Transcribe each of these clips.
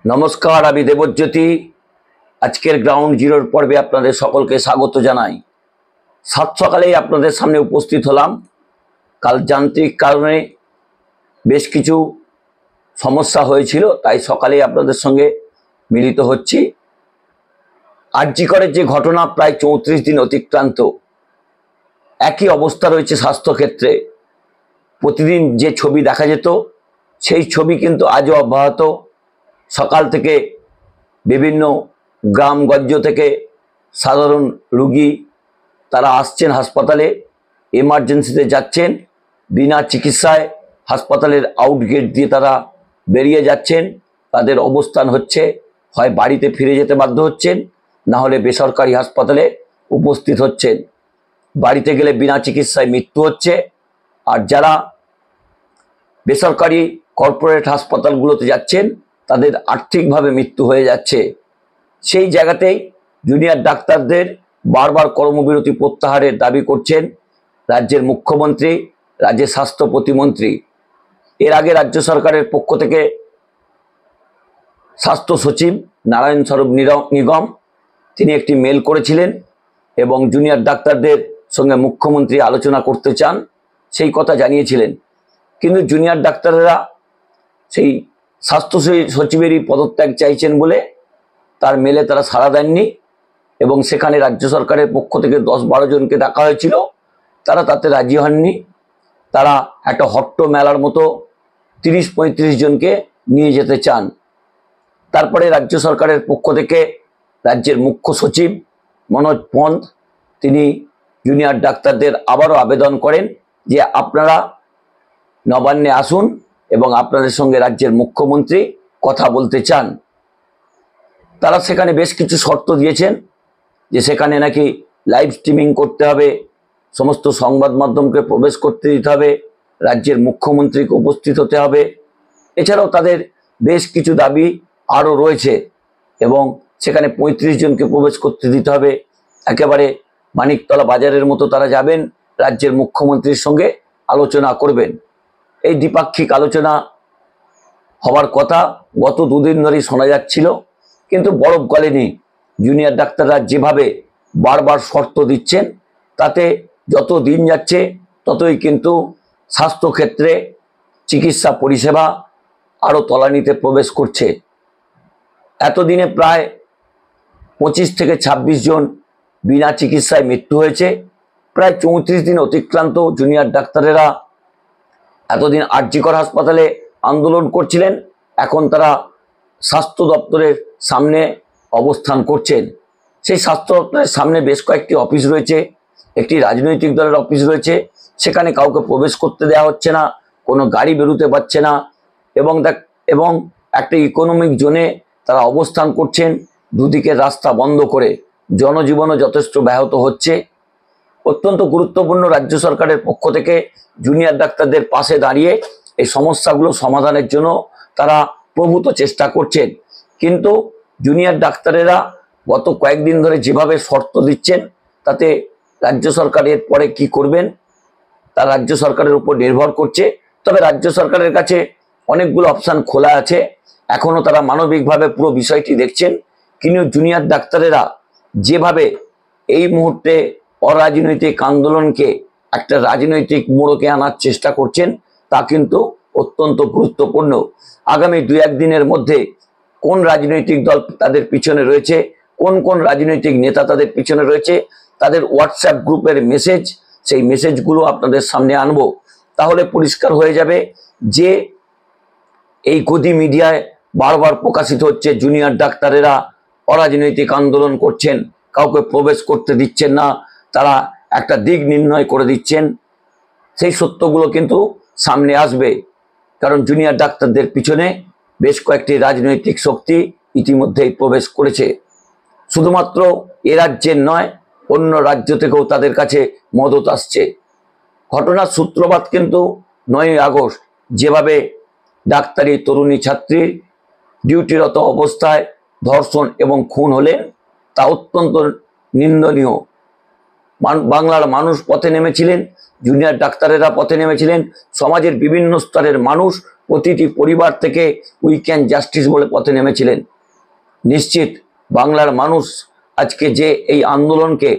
নমস্কার, আমি দেবজ্যোতি। আজকের গ্রাউন্ড জিরোর পর্বে আপনাদের সকলকে স্বাগত জানাই। সাত সকালেই আপনাদের সামনে উপস্থিত হলাম। কাল যান্ত্রিক কারণে বেশ কিছু সমস্যা হয়েছিল, তাই সকালেই আপনাদের সঙ্গে মিলিত হচ্ছি। আরজি করের যে ঘটনা, প্রায় 34 দিন অতিক্রান্ত, একই অবস্থা রয়েছে স্বাস্থ্যক্ষেত্রে। প্রতিদিন যে ছবি দেখা যেত সেই ছবি কিন্তু আজও অব্যাহত। সকাল থেকে বিভিন্ন গ্রামগঞ্জ থেকে সাধারণ রোগী তারা আসছেন হাসপাতালে, এমার্জেন্সিতে যাচ্ছেন, বিনা চিকিৎসায় হাসপাতালের আউটগেট দিয়ে তারা বেরিয়ে যাচ্ছেন। তাদের অবস্থান হচ্ছে হয় বাড়িতে ফিরে যেতে বাধ্য হচ্ছেন, না হলে বেসরকারি হাসপাতালে উপস্থিত হচ্ছেন। বাড়িতে গেলে বিনা চিকিৎসায় মৃত্যু হচ্ছে, আর যারা বেসরকারি কর্পোরেট হাসপাতালগুলোতে যাচ্ছেন তাদের আর্থিকভাবে মৃত্যু হয়ে যাচ্ছে। সেই জায়গাতেই জুনিয়র ডাক্তারদের বারবার কর্মবিরতি প্রত্যাহারের দাবি করছেন রাজ্যের মুখ্যমন্ত্রী, রাজ্যের স্বাস্থ্য প্রতিমন্ত্রী। এর আগে রাজ্য সরকারের পক্ষ থেকে স্বাস্থ্য সচিব নারায়ণ স্বরূপ নিগম তিনি একটি মেল করেছিলেন এবং জুনিয়র ডাক্তারদের সঙ্গে মুখ্যমন্ত্রী আলোচনা করতে চান সেই কথা জানিয়েছিলেন। কিন্তু জুনিয়র ডাক্তাররা সেই স্বাস্থ্য সচিবেরই পদত্যাগ চাইছেন বলে তার মেলে তারা সাড়া দেননি, এবং সেখানে রাজ্য সরকারের পক্ষ থেকে 10-12 জনকে ডাকা হয়েছিল, তারা তাতে রাজি হননি। তারা একটা হট্ট মেলার মতো 30-35 জনকে নিয়ে যেতে চান। তারপরে রাজ্য সরকারের পক্ষ থেকে রাজ্যের মুখ্য সচিব মনোজ পন্ত তিনি জুনিয়র ডাক্তারদের আবারও আবেদন করেন যে আপনারা নবান্নে আসুন এবং আপনাদের সঙ্গে রাজ্যের মুখ্যমন্ত্রী কথা বলতে চান। তারা সেখানে বেশ কিছু শর্ত দিয়েছেন, যে সেখানে নাকি লাইভ স্ট্রিমিং করতে হবে, সমস্ত সংবাদ মাধ্যমকে প্রবেশ করতে দিতে হবে, রাজ্যের মুখ্যমন্ত্রীকে উপস্থিত হতে হবে। এছাড়াও তাদের বেশ কিছু দাবি আরও রয়েছে, এবং সেখানে 35 জনকে প্রবেশ করতে দিতে হবে। একেবারে মানিকতলা বাজারের মতো তারা যাবেন, রাজ্যের মুখ্যমন্ত্রীর সঙ্গে আলোচনা করবেন। এই দ্বিপাক্ষিক আলোচনা হওয়ার কথা গত 2 দিন ধরেই শোনা যাচ্ছিল, কিন্তু বরফ গলেনি। জুনিয়র ডাক্তাররা যেভাবে বারবার শর্ত দিচ্ছেন, তাতে যত দিন যাচ্ছে ততই কিন্তু স্বাস্থ্যক্ষেত্রে চিকিৎসা পরিষেবা আরও তলানিতে প্রবেশ করছে। এতদিনে প্রায় 25 থেকে 26 জন বিনা চিকিৎসায় মৃত্যু হয়েছে। প্রায় 34 দিন অতিক্রান্ত। জুনিয়র ডাক্তারেরা এতদিন আরজি কর হাসপাতালে আন্দোলন করছিলেন, এখন তারা স্বাস্থ্য দপ্তরের সামনে অবস্থান করছেন। সেই স্বাস্থ্য দপ্তরের সামনে বেশ কয়েকটি অফিস রয়েছে, একটি রাজনৈতিক দলের অফিস রয়েছে, সেখানে কাউকে প্রবেশ করতে দেওয়া হচ্ছে না, কোনো গাড়ি বেরোতে পারছে না, এবং একটা ইকোনমিক জোনে তারা অবস্থান করছেন, দুদিকের রাস্তা বন্ধ করে। জনজীবনও যথেষ্ট ব্যাহত হচ্ছে। অত্যন্ত গুরুত্বপূর্ণ, রাজ্য সরকারের পক্ষ থেকে জুনিয়র ডাক্তারদের পাশে দাঁড়িয়ে এই সমস্যাগুলো সমাধানের জন্য তারা প্রভূত চেষ্টা করছেন। কিন্তু জুনিয়র ডাক্তারেরা গত কয়েকদিন ধরে যেভাবে শর্ত দিচ্ছেন, তাতে রাজ্য সরকারের পরে কি করবেন তা রাজ্য সরকারের উপর নির্ভর করছে। তবে রাজ্য সরকারের কাছে অনেকগুলো অপশান খোলা আছে, এখনো তারা মানবিকভাবে পুরো বিষয়টি দেখছেন। কিন্তু জুনিয়র ডাক্তারেরা যেভাবে এই মুহূর্তে অরাজনৈতিক আন্দোলনকে একটা রাজনৈতিক মোড়কে আনার চেষ্টা করছেন, তা কিন্তু অত্যন্ত গুরুত্বপূর্ণ। আগামী 2-1 দিনের মধ্যে কোন রাজনৈতিক দল তাদের পিছনে রয়েছে, কোন কোন রাজনৈতিক নেতা তাদের পিছনে রয়েছে, তাদের হোয়াটসঅ্যাপ গ্রুপের মেসেজ, সেই মেসেজগুলো আপনাদের সামনে আনবো। তাহলে পরিষ্কার হয়ে যাবে যে এই গদি মিডিয়ায় বারবার প্রকাশিত হচ্ছে জুনিয়র ডাক্তারেরা অরাজনৈতিক আন্দোলন করছেন, কাউকে প্রবেশ করতে দিচ্ছেন না, তারা একটা দিক নির্ণয় করে দিচ্ছেন। সেই সত্যগুলো কিন্তু সামনে আসবে, কারণ জুনিয়র ডাক্তারদের পিছনে বেশ কয়েকটি রাজনৈতিক শক্তি ইতিমধ্যেই প্রবেশ করেছে। শুধুমাত্র এ রাজ্যের নয়, অন্য রাজ্য থেকেও তাদের কাছে মদত আসছে। ঘটনার সূত্রপাত কিন্তু 9ই আগস্ট, যেভাবে ডাক্তারি তরুণী ছাত্রীর ডিউটিরত অবস্থায় ধর্ষণ এবং খুন হলেন, তা অত্যন্ত নিন্দনীয়। বাংলার মানুষ পথে নেমেছিলেন, জুনিয়র ডাক্তারেরা পথে নেমেছিলেন, সমাজের বিভিন্ন স্তরের মানুষ প্রতিটি পরিবার থেকে উই ক্যান জাস্টিস বলে পথে নেমেছিলেন। নিশ্চিত বাংলার মানুষ আজকে যে এই আন্দোলনকে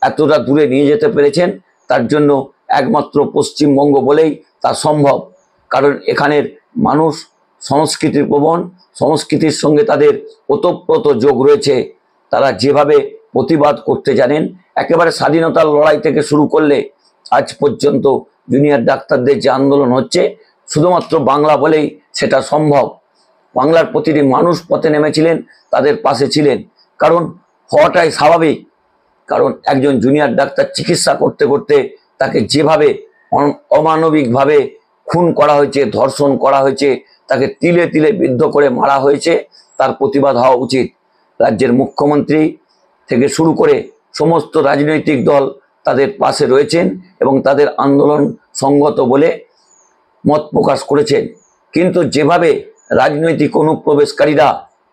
এতটা দূরে নিয়ে যেতে পেরেছেন তার জন্য একমাত্র পশ্চিমবঙ্গ বলেই তা সম্ভব। কারণ এখানের মানুষ সংস্কৃতির প্রবণ, সংস্কৃতির সঙ্গে তাদের ওতপ্রোত যোগ রয়েছে। তারা যেভাবে প্রতিবাদ করতে জানেন, একেবারে স্বাধীনতার লড়াই থেকে শুরু করলে আজ পর্যন্ত জুনিয়র ডাক্তারদের যে আন্দোলন হচ্ছে শুধুমাত্র বাংলা বলেই সেটা সম্ভব। বাংলার প্রতিটি মানুষ পথে নেমেছিলেন, তাদের পাশে ছিলেন, কারণ হওয়াটাই স্বাভাবিক। কারণ একজন জুনিয়র ডাক্তার চিকিৎসা করতে করতে তাকে যেভাবে অমানবিকভাবে খুন করা হয়েছে, ধর্ষণ করা হয়েছে, তাকে তিলে তিলে বিদ্ধ করে মারা হয়েছে, তার প্রতিবাদ হওয়া উচিত। রাজ্যের মুখ্যমন্ত্রী থেকে শুরু করে সমস্ত রাজনৈতিক দল তাদের পাশে রয়েছেন এবং তাদের আন্দোলন সঙ্গত বলে মত প্রকাশ করেছেন। কিন্তু যেভাবে রাজনৈতিক অনুপ্রবেশকারীরা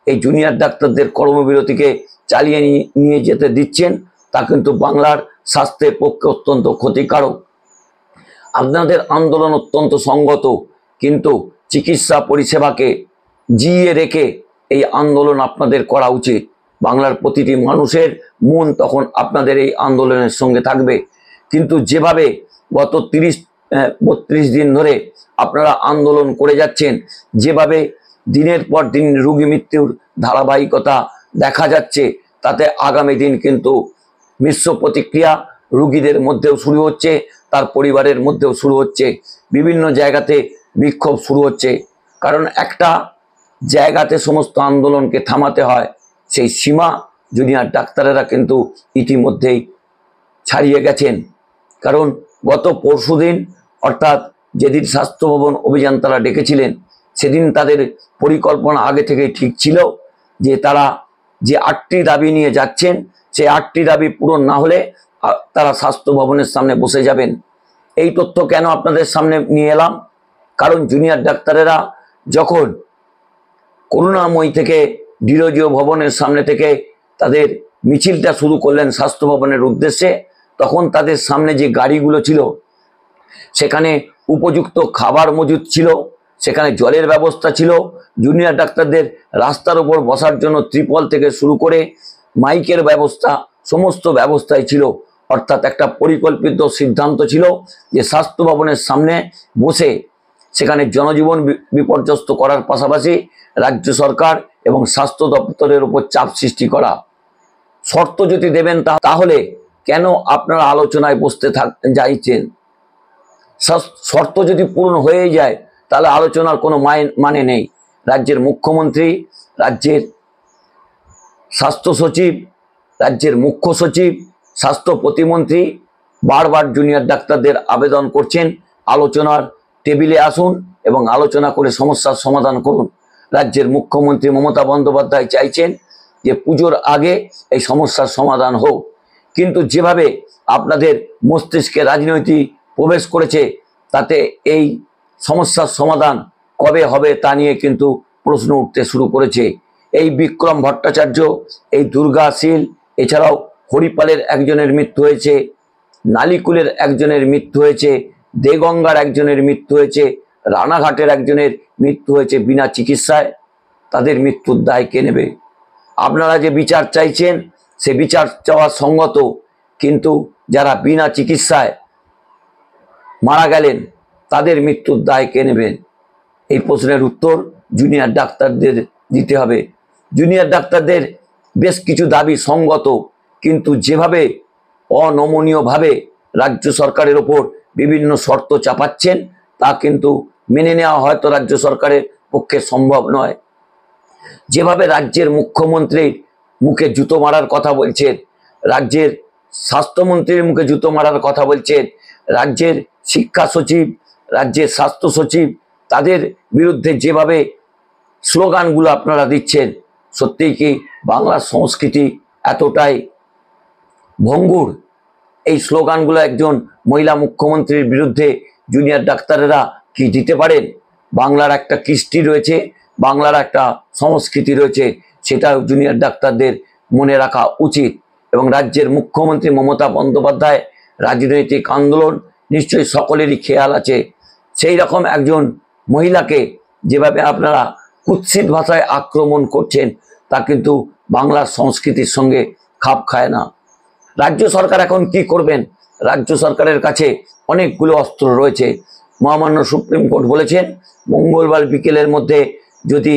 এই জুনিয়র ডাক্তারদের কর্মবিরতিকে চালিয়ে নিয়ে যেতে দিচ্ছেন তা কিন্তু বাংলার স্বাস্থ্যের পক্ষে অত্যন্ত ক্ষতিকারক। আপনাদের আন্দোলন অত্যন্ত সঙ্গত, কিন্তু চিকিৎসা পরিষেবাকে জিইয়ে রেখে এই আন্দোলন আপনাদের করা উচিত। বাংলার প্রতিটি মানুষের মন তখন আপনাদের এই আন্দোলনের সঙ্গে থাকবে। কিন্তু যেভাবে গত 32 দিন ধরে আপনারা আন্দোলন করে যাচ্ছেন, যেভাবে দিনের পর দিন রোগী মৃত্যুর ধারাবাহিকতা দেখা যাচ্ছে, তাতে আগামী দিন কিন্তু মিশ্র প্রতিক্রিয়া রোগীদের মধ্যেও শুরু হচ্ছে, তার পরিবারের মধ্যেও শুরু হচ্ছে, বিভিন্ন জায়গাতে বিক্ষোভ শুরু হচ্ছে। কারণ একটা জায়গাতে সমস্ত আন্দোলনকে থামাতে হয়, সেই সীমা জুনিয়র ডাক্তারেরা কিন্তু ইতিমধ্যেই ছাড়িয়ে গেছেন। কারণ গত পরশুদিন অর্থাৎ যেদিন স্বাস্থ্য ভবন অভিযান তারা ডেকেছিলেন, সেদিন তাদের পরিকল্পনা আগে থেকে ঠিক ছিল যে তারা যে 8টি দাবি নিয়ে যাচ্ছেন, সেই 8টি দাবি পূরণ না হলে তারা স্বাস্থ্য ভবনের সামনে বসে যাবেন। এই তথ্য কেন আপনাদের সামনে নিয়ে এলাম? কারণ জুনিয়র ডাক্তারেরা যখন করুণাময়ী থেকে ডিরোজিও ভবনের সামনে থেকে তাদের মিছিলটা শুরু করলেন স্বাস্থ্য ভবনের উদ্দেশ্যে, তখন তাদের সামনে যে গাড়িগুলো ছিল সেখানে উপযুক্ত খাবার মজুদ ছিল, সেখানে জলের ব্যবস্থা ছিল, জুনিয়র ডাক্তারদের রাস্তার উপর বসার জন্য ত্রিপল থেকে শুরু করে মাইকের ব্যবস্থা, সমস্ত ব্যবস্থাই ছিল। অর্থাৎ একটা পরিকল্পিত সিদ্ধান্ত ছিল যে স্বাস্থ্য ভবনের সামনে বসে সেখানে জনজীবন বিপর্যস্ত করার পাশাপাশি রাজ্য সরকার এবং স্বাস্থ্য দপ্তরের উপর চাপ সৃষ্টি করা। শর্ত যদি দেবেন তাহলে কেন আপনারা আলোচনায় বসতে চাইছেন? শর্ত যদি পূরণ হয়ে যায় তাহলে আলোচনার কোনো মানে নেই। রাজ্যের মুখ্যমন্ত্রী, রাজ্যের স্বাস্থ্য সচিব, রাজ্যের মুখ্য সচিব, স্বাস্থ্য প্রতিমন্ত্রী বারবার জুনিয়র ডাক্তারদের আবেদন করছেন আলোচনার টেবিলে আসুন এবং আলোচনা করে সমস্যার সমাধান করুন। রাজ্যের মুখ্যমন্ত্রী মমতা বন্দ্যোপাধ্যায় চাইছেন যে পুজোর আগে এই সমস্যার সমাধান হোক। কিন্তু যেভাবে আপনাদের মস্তিষ্কে রাজনীতি প্রবেশ করেছে, তাতে এই সমস্যার সমাধান কবে হবে তা নিয়ে কিন্তু প্রশ্ন উঠতে শুরু করেছে। এই বিক্রম ভট্টাচার্য, এই দুর্গা শীল, এছাড়াও হরিপালের একজনের মৃত্যু হয়েছে, নালিকুলের একজনের মৃত্যু হয়েছে, দেগঙ্গার একজনের মৃত্যু হয়েছে, রানাঘাটের একজনের মৃত্যু হয়েছে বিনা চিকিৎসায়। তাদের মৃত্যুর দায় কে নেবে? আপনারা যে বিচার চাইছেন সে বিচার চাওয়া সঙ্গত, কিন্তু যারা বিনা চিকিৎসায় মারা গেলেন তাদের মৃত্যুর দায় কে নেবেন? এই প্রশ্নের উত্তর জুনিয়র ডাক্তারদের দিতে হবে। জুনিয়র ডাক্তারদের বেশ কিছু দাবি সঙ্গত, কিন্তু যেভাবে অনমনীয়ভাবে রাজ্য সরকারের ওপর বিভিন্ন শর্ত চাপাচ্ছেন তা কিন্তু মেনে নেওয়া হয়তো রাজ্য সরকারের পক্ষে সম্ভব নয়। যেভাবে রাজ্যের মুখ্যমন্ত্রীর মুখে জুতো মারার কথা বলছেন, রাজ্যের স্বাস্থ্যমন্ত্রীর মুখে জুতো মারার কথা বলছেন, রাজ্যের শিক্ষা সচিব, রাজ্যের স্বাস্থ্য সচিব, তাদের বিরুদ্ধে যেভাবে স্লোগানগুলো আপনারা দিচ্ছেন, সত্যিই কি বাংলার সংস্কৃতি এতটাই ভঙ্গুর? এই স্লোগানগুলো একজন মহিলা মুখ্যমন্ত্রীর বিরুদ্ধে জুনিয়র ডাক্তারেরা কি দিতে পারেন? বাংলার একটা কৃষ্টি রয়েছে, বাংলার একটা সংস্কৃতি রয়েছে, সেটা জুনিয়র ডাক্তারদের মনে রাখা উচিত। এবং রাজ্যের মুখ্যমন্ত্রী মমতা বন্দ্যোপাধ্যায় রাজনৈতিক আন্দোলন নিশ্চয়ই সকলেরই খেয়াল আছে। সেই রকম একজন মহিলাকে যেভাবে আপনারা কুৎসিত ভাষায় আক্রমণ করছেন তা কিন্তু বাংলার সংস্কৃতির সঙ্গে খাপ খায় না। রাজ্য সরকার এখন কি করবেন? রাজ্য সরকারের কাছে অনেকগুলো অস্ত্র রয়েছে। মহামান্য সুপ্রিম কোর্ট বলেছেন মঙ্গলবার বিকেলের মধ্যে যদি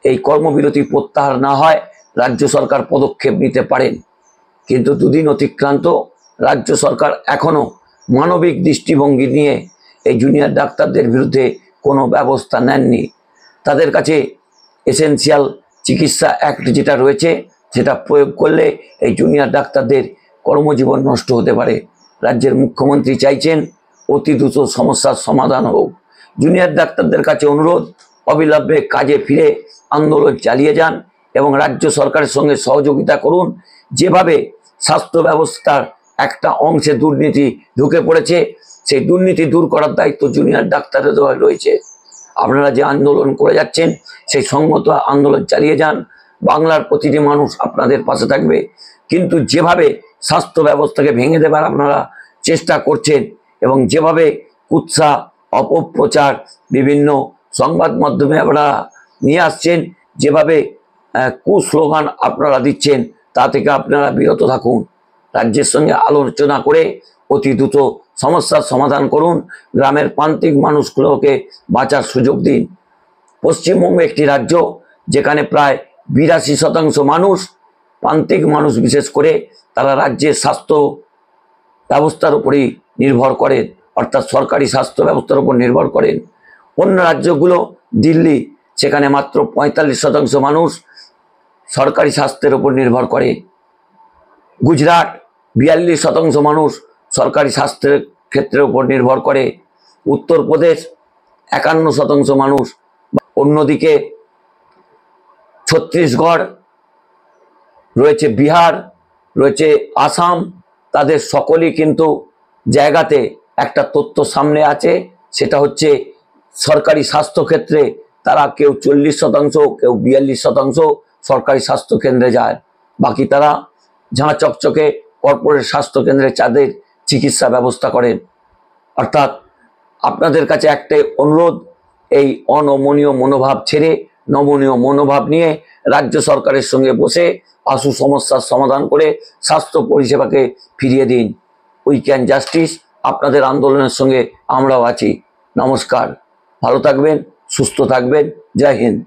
এই কর্মবিরতি প্রত্যাহার না হয় রাজ্য সরকার পদক্ষেপ নিতে পারেন। কিন্তু দুদিন অতিক্রান্ত, রাজ্য সরকার এখনো মানবিক দৃষ্টিভঙ্গি নিয়ে এই জুনিয়র ডাক্তারদের বিরুদ্ধে কোনো ব্যবস্থা নেননি। তাদের কাছে এসেনশিয়াল চিকিৎসা অ্যাক্ট যেটা রয়েছে সেটা প্রয়োগ করলে এই জুনিয়র ডাক্তারদের কর্মজীবন নষ্ট হতে পারে। রাজ্যের মুখ্যমন্ত্রী চাইছেন অতি দ্রুত সমস্যার সমাধান হোক। জুনিয়র ডাক্তারদের কাছে অনুরোধ, অবিলম্বে কাজে ফিরে আন্দোলন চালিয়ে যান এবং রাজ্য সরকারের সঙ্গে সহযোগিতা করুন। যেভাবে স্বাস্থ্য ব্যবস্থার একটা অংশে দুর্নীতি ঢুকে পড়েছে, সেই দুর্নীতি দূর করার দায়িত্ব জুনিয়র ডাক্তারদের রয়েছে। আপনারা যে আন্দোলন করে যাচ্ছেন সেই সংহত আন্দোলন চালিয়ে যান। বাংলার প্রতিটি মানুষ আপনাদের পাশে থাকবে। কিন্তু যেভাবে স্বাস্থ্য ব্যবস্থাকে ভেঙে দেবার আপনারা চেষ্টা করছেন এবং যেভাবে কুৎসা অপপ্রচার বিভিন্ন সংবাদ মাধ্যমে আপনারা নিয়ে আসছেন, যেভাবে কুস্লোগান আপনারা দিচ্ছেন, তা থেকে আপনারা বিরত থাকুন। রাজ্যের সঙ্গে আলোচনা করে অতি দ্রুত সমস্যার সমাধান করুন। গ্রামের প্রান্তিক মানুষগুলোকে বাঁচার সুযোগ দিন। পশ্চিমবঙ্গ একটি রাজ্য যেখানে প্রায় 82% মানুষ, প্রান্তিক মানুষ বিশেষ করে, তারা রাজ্যের স্বাস্থ্য ব্যবস্থার উপরই নির্ভর করেন, অর্থাৎ সরকারি স্বাস্থ্য ব্যবস্থার উপর নির্ভর করেন। অন্য রাজ্যগুলো, দিল্লি, সেখানে মাত্র 45% মানুষ সরকারি স্বাস্থ্যের উপর নির্ভর করে। গুজরাট 42% মানুষ সরকারি স্বাস্থ্যের ক্ষেত্রের উপর নির্ভর করে। উত্তরপ্রদেশ 51% মানুষ। অন্যদিকে ছত্তিশগড় রয়েছে, বিহার রয়েছে, আসাম, তাদের সকলেই কিন্তু জায়গাতে একটা তথ্য সামনে আছে, সেটা হচ্ছে সরকারি স্বাস্থ্যক্ষেত্রে তারা কেউ 40%, কেউ 42% সরকারি স্বাস্থ্যকেন্দ্রে যায়। বাকি তারা ঝাঁ চকচকে কর্পোরেট স্বাস্থ্যকেন্দ্রে তাদের চিকিৎসা ব্যবস্থা করেন। অর্থাৎ আপনাদের কাছে একটাই অনুরোধ, এই অনমনীয় মনোভাব ছেড়ে নমনীয় মনোভাব নিয়ে রাজ্য সরকারের সঙ্গে বসে আশু সমস্যার সমাধান করে স্বাস্থ্য পরিষেবাকে ফিরিয়ে দিন। উই ক্যান জাস্টিস, আপনাদের আন্দোলনের সঙ্গে আমরাও আছি। নমস্কার, ভালো থাকবেন, সুস্থ থাকবেন। জয় হিন্দ।